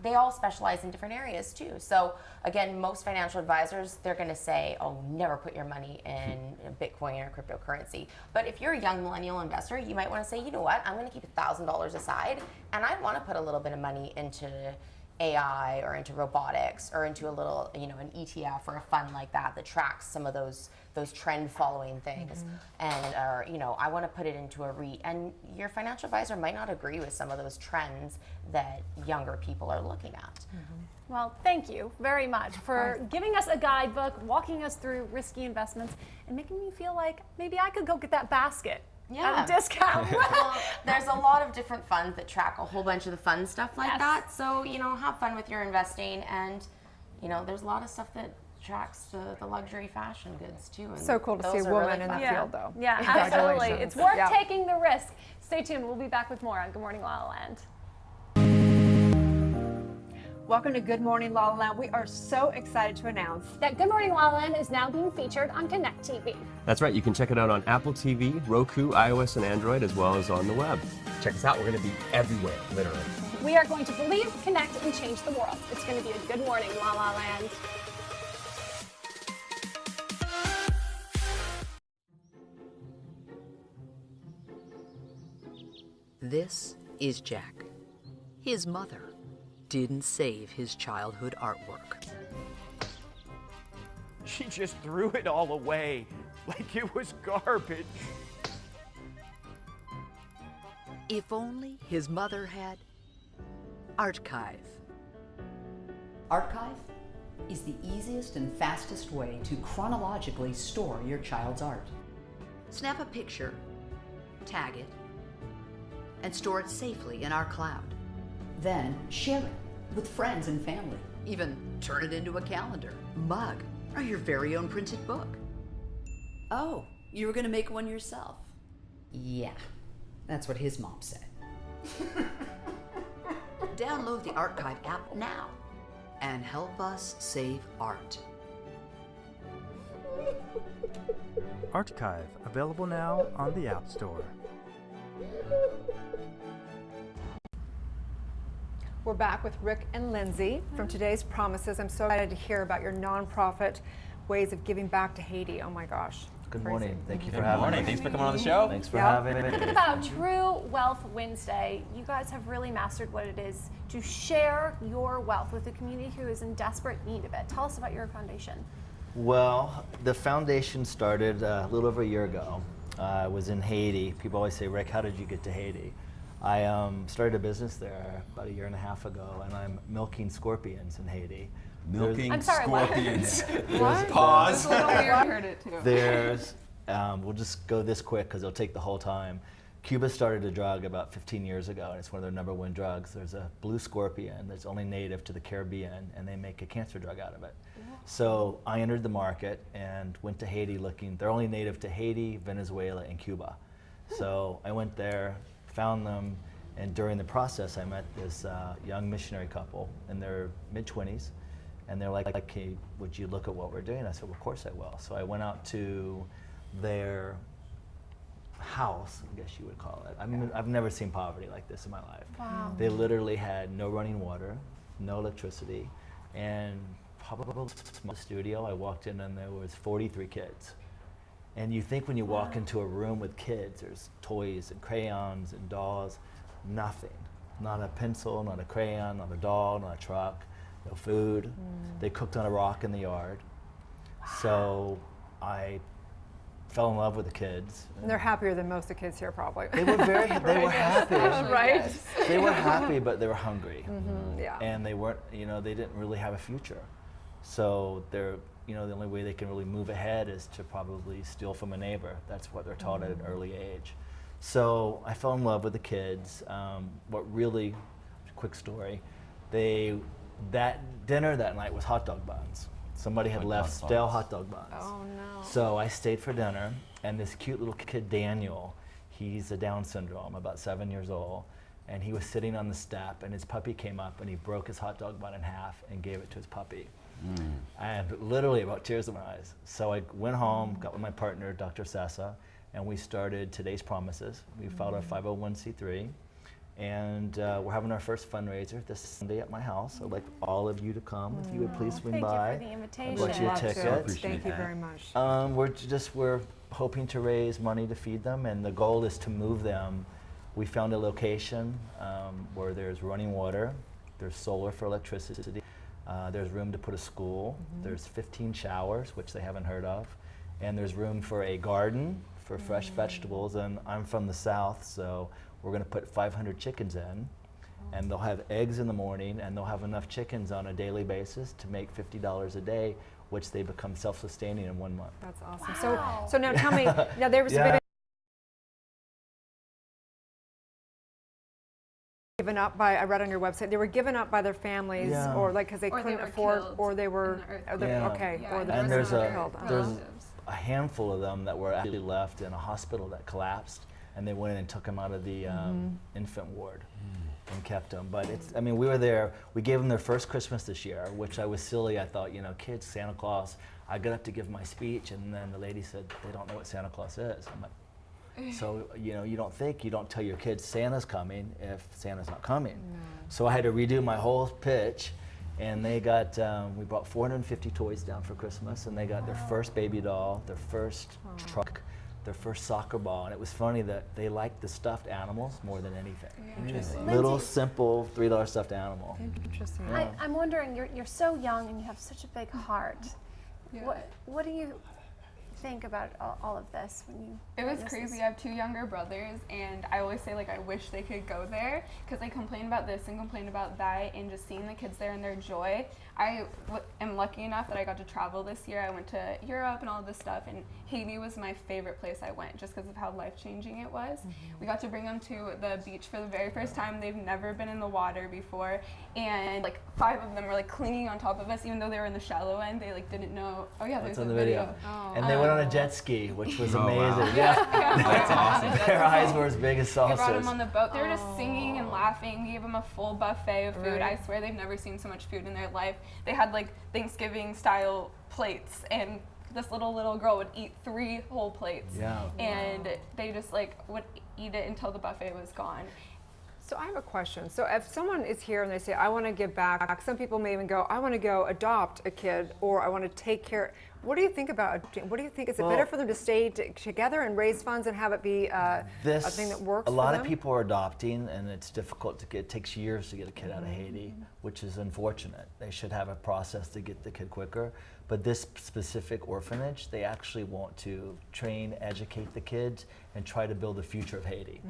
they all specialize in different areas too. So again, most financial advisors, they're going to say, oh, never put your money in Bitcoin or cryptocurrency. But if you're a young millennial investor, you might want to say, you know what, I'm going to keep $1,000 aside, and I want to put a little bit of money into AI or into robotics or into a little, an ETF or a fund like that tracks some of those trend following things. And I want to put it into a REIT, and your financial advisor might not agree with some of those trends that younger people are looking at. Well, thank you very much for giving us a guidebook, walking us through risky investments, and making me feel like maybe I could go get that basket at a discount. Well, there's a lot of different funds that track a whole bunch of the fun stuff like that. So, have fun with your investing, and, there's a lot of stuff that tracks the luxury fashion goods too. And so cool to see a woman in that field, though. Yeah, absolutely. It's worth taking the risk. Stay tuned. We'll be back with more on Good Morning LaLa Land. Welcome to Good Morning LaLa Land. We are so excited to announce that Good Morning LaLa Land is now being featured on Connect TV. That's right. You can check it out on Apple TV, Roku, iOS, and Android, as well as on the web. Check us out. We're going to be everywhere, literally. We are going to believe, connect, and change the world. It's going to be a Good Morning LaLa Land. This is Jack. His mother didn't save his childhood artwork. She just threw it all away like it was garbage. If only his mother had Archive. Archive is the easiest and fastest way to chronologically store your child's art. Snap a picture, tag it, and store it safely in our cloud. Then share it with friends and family. Even turn it into a calendar, mug, or your very own printed book. Oh, you were going to make one yourself? Yeah, that's what his mom said. Download the Archive app now and help us save art. Archive, available now on the App Store. We're back with Rick and Lindsay from today's Promises. I'm so excited to hear about your nonprofit ways of giving back to Haiti. Oh my gosh. Good Crazy. morning. Thank you for Good having morning. me. Thanks for coming on the show. Thanks for having me. Thinking about True Wealth Wednesday, you guys have really mastered what it is to share your wealth with a community who is in desperate need of it. Tell us about your foundation. Well, the foundation started a little over a year ago. I was in Haiti. People always say, Rick, how did you get to Haiti? I started a business there about 1.5 years ago, and I'm milking scorpions in Haiti. Milking I'm sorry, what? scorpions. What? Pause. I heard it too. There's, we'll just go this quick because it'll take the whole time. Cuba started a drug about 15 years ago, and it's one of their #1 drugs. There's a blue scorpion that's only native to the Caribbean, and they make a cancer drug out of it. So I entered the market and went to Haiti looking. They're only native to Haiti, Venezuela, and Cuba. So I went there, found them, and during the process, I met this young missionary couple in their mid-20s. And they're like, hey, would you look at what we're doing? I said, well, of course I will. So I went out to their house, I guess you would call it. I mean, I've never seen poverty like this in my life. Wow. They literally had no running water, no electricity, and probably a small studio. I walked in and there was 43 kids. And you think when you walk into a room with kids, there's toys and crayons and dolls, nothing. Not a pencil, not a crayon, not a doll, not a truck. No food. They cooked on a rock in the yard. So I fell in love with the kids. And they're happier than most of the kids here, probably. They were very, they were happy. Right? They were happy, but they were hungry. Yeah. And they weren't, they didn't really have a future. So they're, the only way they can really move ahead is to probably steal from a neighbor. That's what they're taught at an early age. So I fell in love with the kids. Quick story, that dinner that night was hot dog buns. Somebody had left stale hot dog buns. Oh no. So I stayed for dinner, and this cute little kid, Daniel, he's a Down syndrome, about 7 years old, and he was sitting on the step, and his puppy came up, and he broke his hot dog bun in half and gave it to his puppy. And literally about tears in my eyes. So I went home, got with my partner, Dr. Sessa, and we started Today's Promises. We filed our 501c3. And we're having our first fundraiser this Sunday at my house. I'd like all of you to come. If you would please swing by. Thank you for the invitation. Get you a ticket. Thank you very much. We're hoping to raise money to feed them, and the goal is to move them. We found a location where there's running water, there's solar for electricity, there's room to put a school, there's 15 showers, which they haven't heard of, and there's room for a garden for fresh vegetables. And I'm from the South, so we're going to put 500 chickens in, and they'll have eggs in the morning, and they'll have enough chickens on a daily basis to make $50 a day, which they become self-sustaining in 1 month. That's awesome. Wow. So now tell me, now there was given up by, I read on your website, they were given up by their families, or like because they couldn't afford, or they were, and there's a handful of them that were actually left in a hospital that collapsed, and they went in and took them out of the infant ward and kept them. But we were there. We gave them their first Christmas this year, which I was silly. I thought, kids, Santa Claus. I got up to give my speech, and then the lady said, they don't know what Santa Claus is. I'm like, so, you don't tell your kids Santa's coming if Santa's not coming. So I had to redo my whole pitch, and they got, we brought 450 toys down for Christmas, and they got their first baby doll, their first truck, their first soccer ball. And it was funny that they liked the stuffed animals more than anything. Interesting. Little, simple, $3 stuffed animal. Interesting. I'm wondering, you're so young and you have such a big heart. What do you think about all of this when you? It was witnessed crazy. this? I have 2 younger brothers, and I always say like I wish they could go there because they complain about this and complain about that, and just seeing the kids there and their joy. I am lucky enough that I got to travel this year. I went to Europe and all of this stuff, and Haiti was my favorite place I went just because of how life-changing it was. We got to bring them to the beach for the very first time. They've never been in the water before, and like 5 of them were like clinging on top of us even though they were in the shallow end. They like didn't know. Oh yeah, That's there's on a the video. And they went on a jet ski, which was amazing. Wow. Yeah. That's awesome. Their eyes were as big as We brought saucers. them on the boat. They were just singing and laughing. We gave them a full buffet of food. I swear they've never seen so much food in their life. They had like Thanksgiving-style plates, and this little girl would eat 3 whole plates. Yeah. And they just like would eat it until the buffet was gone. So I have a question. So if someone is here and they say, I want to give back, some people may even go, I want to go adopt a kid, or I want to take care. What do you think about, what do you think? Is it better for them to stay together and raise funds and have it be a thing that works a lot for of them? people are adopting, and it's difficult to get. It takes years to get a kid out of Haiti, which is unfortunate. They should have a process to get the kid quicker. But this specific orphanage, they actually want to train, educate the kids, and try to build the future of Haiti.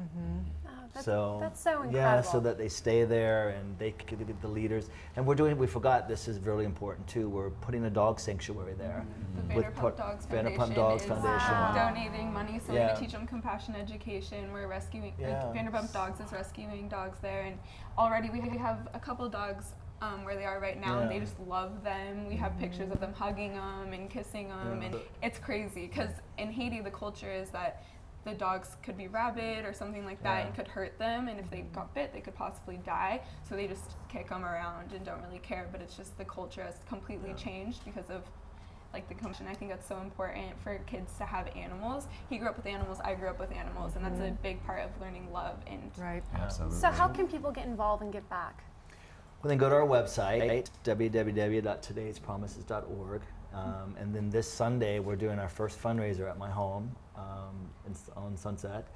That's so incredible. Yeah, so that they stay there and they can get the leaders. And we forgot, this is really important too, we're putting a dog sanctuary there. The Vanderpump Dogs Vanderpump Dogs is Foundation. donating money so we Yeah. can teach them compassion education. We're rescuing, Yeah. Vanderpump Dogs is rescuing dogs there, and already we have a couple dogs where they are right now, and they just love them. We have pictures of them hugging them and kissing them, and it's crazy because in Haiti the culture is that the dogs could be rabid or something like that and could hurt them, and if they got bit they could possibly die, so they just kick them around and don't really care. But it's just the culture has completely changed because of like the compassion. I think that's so important for kids to have animals. He grew up with animals, I grew up with animals, and that's a big part of learning love. And Absolutely. So how can people get involved and give back? Well, then go to our website, www.todayspromises.org. And then this Sunday, we're doing our first fundraiser at my home on Sunset.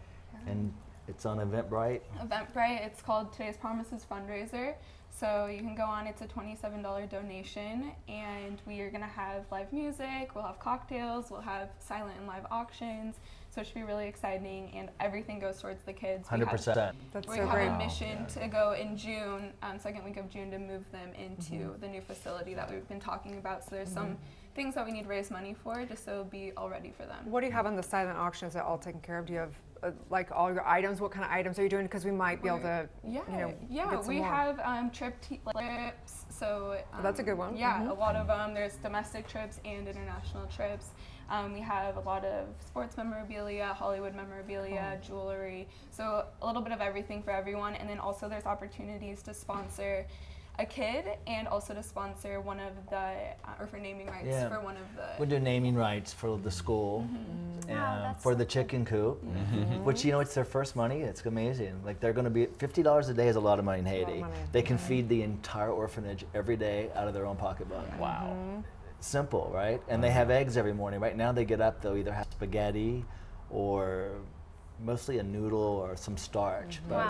And it's on Eventbrite. Eventbrite, it's called Today's Promises Fundraiser. So you can go on, it's a $27 donation, and we are going to have live music, we'll have cocktails, we'll have silent and live auctions. So it should be really exciting, and everything goes towards the kids. 100%. We have a mission to go in June, second week of June, to move them into the new facility that we've been talking about. So there's some things that we need to raise money for, just so be all ready for them. What do you have on the silent auction? Is that all taken care of? Do you have like all your items? What kind of items are you doing? Because we might be able to, get some we more. have trips. So that's a good one. Yeah, a lot of them. There's domestic trips and international trips. We have a lot of sports memorabilia, Hollywood memorabilia, jewelry. So a little bit of everything for everyone. And then also there's opportunities to sponsor a kid, and also to sponsor one of the, or for naming rights for one of the. We're doing naming rights for the school, and for the chicken coop, which, it's their first money. It's amazing. Like, they're going to be, $50 a day is a lot of money in Haiti. They can feed the entire orphanage every day out of their own pocketbook. Wow. Simple, right? And they have eggs every morning. Right now they get up, they'll either have spaghetti or mostly a noodle or some starch. But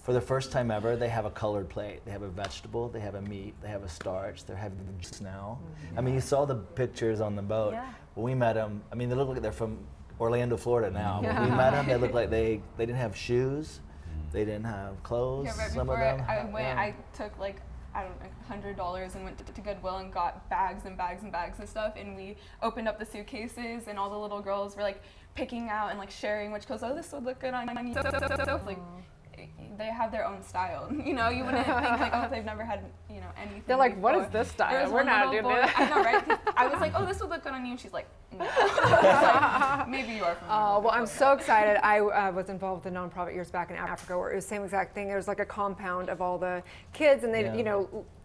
for the first time ever, they have a colored plate. They have a vegetable, they have a meat, they have a starch, they're having juice now. I mean, you saw the pictures on the boat. When we met them, I mean, they look like they're from Orlando, Florida now. When we met them, they looked like they didn't have shoes, they didn't have clothes, Right some of before them. I went, I took like, I don't know, $100 and went to Goodwill and got bags and bags and bags of stuff, and we opened up the suitcases, and all the little girls were like picking out and like sharing which goes, oh, this would look good on you. Like, they have their own style. You wouldn't think like, oh, they've never had, anything. They're like, before. what is this style? There's We're one not little doing boy, that. I know, right? 'Cause I was like, oh, this would look good on you, and she's like, no. Like, maybe you are from. Well, I'm so excited. I was involved with a nonprofit years back in Africa where it was the same exact thing. There was like a compound of all the kids, and they,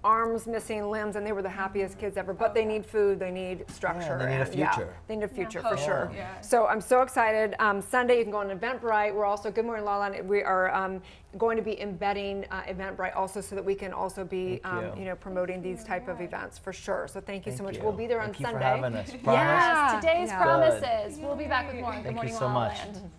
arms missing, limbs, and they were the happiest kids ever. But they need food, they need structure. they need a future. They need a future Yeah. for sure. Yeah. So I'm so excited. Sunday you can go on Eventbrite. We're also Good Morning LaLa Land. We are going to be embedding Eventbrite also, so that we can also be promoting these type of events for sure. So thank you so much. We'll be there on Thank you Sunday. for having us. Yes, today's Yeah. promises. We'll be back with more. Good Thank Morning you so LaLa much. Land.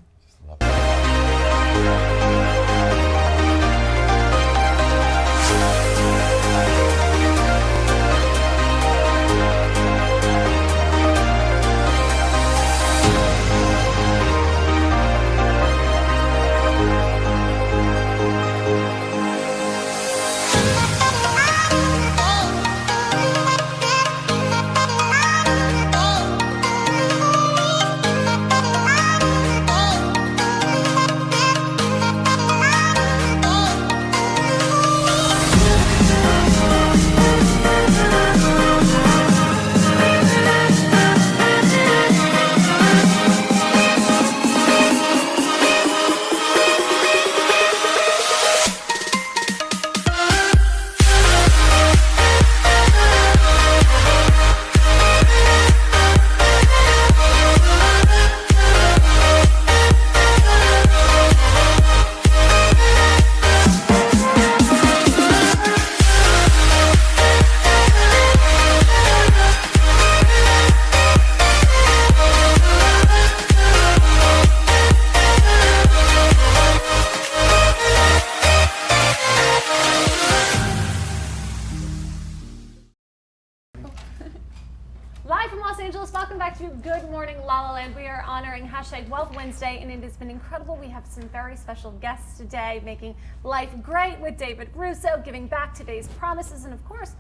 Live from Los Angeles, welcome back to Good Morning LaLa Land. We are honoring #Wealth Wednesday, and it has been incredible. We have some very special guests today, making life great with David Russo, giving back today's promises, and of course,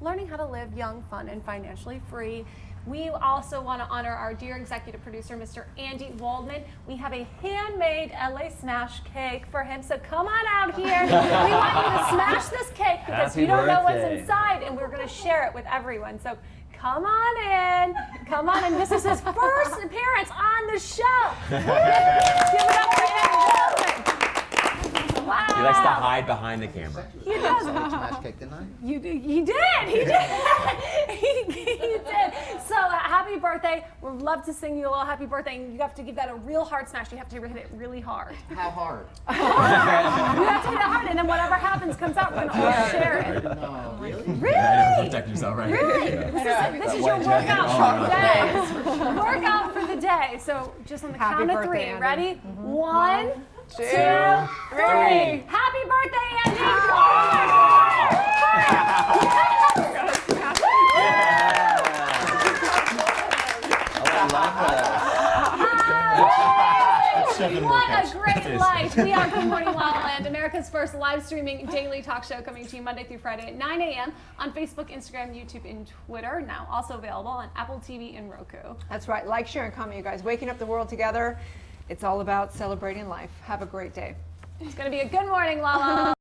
learning how to live young, fun, and financially free. We also want to honor our dear executive producer, Mr. Andy Waldman. We have a handmade LA Smash cake for him, so come on out here. We want you to smash this cake because Happy you don't know what's birthday. inside, and we're going to share it with everyone. So come on in. Come on in. This is his first appearance on the show. Give it up for Andy Waldman. Wow. He likes to hide behind the camera. He does. Smash cake, didn't I? He did. He did. he did. So happy birthday. We'd love to sing you a little happy birthday. And you have to give that a real hard smash. You have to hit it really hard. How hard? You have to hit it hard, and then whatever happens comes out. We're gonna all share it. No, really? Really? Yeah, protect yourself, right? Really? This is your workout for the day. Workout for the day. So just on the Happy count of birthday, 3. Andy. Ready? 1, 2, 3. 3. Happy birthday, Andy! What a great life. We are Good Morning LaLa Land, America's first live streaming daily talk show, coming to you Monday through Friday at 9 a.m. on Facebook, Instagram, YouTube, and Twitter. Now also available on Apple TV and Roku. That's right. Like, share, and comment, you guys. Waking up the world together. It's all about celebrating life. Have a great day. It's going to be a Good Morning LaLa.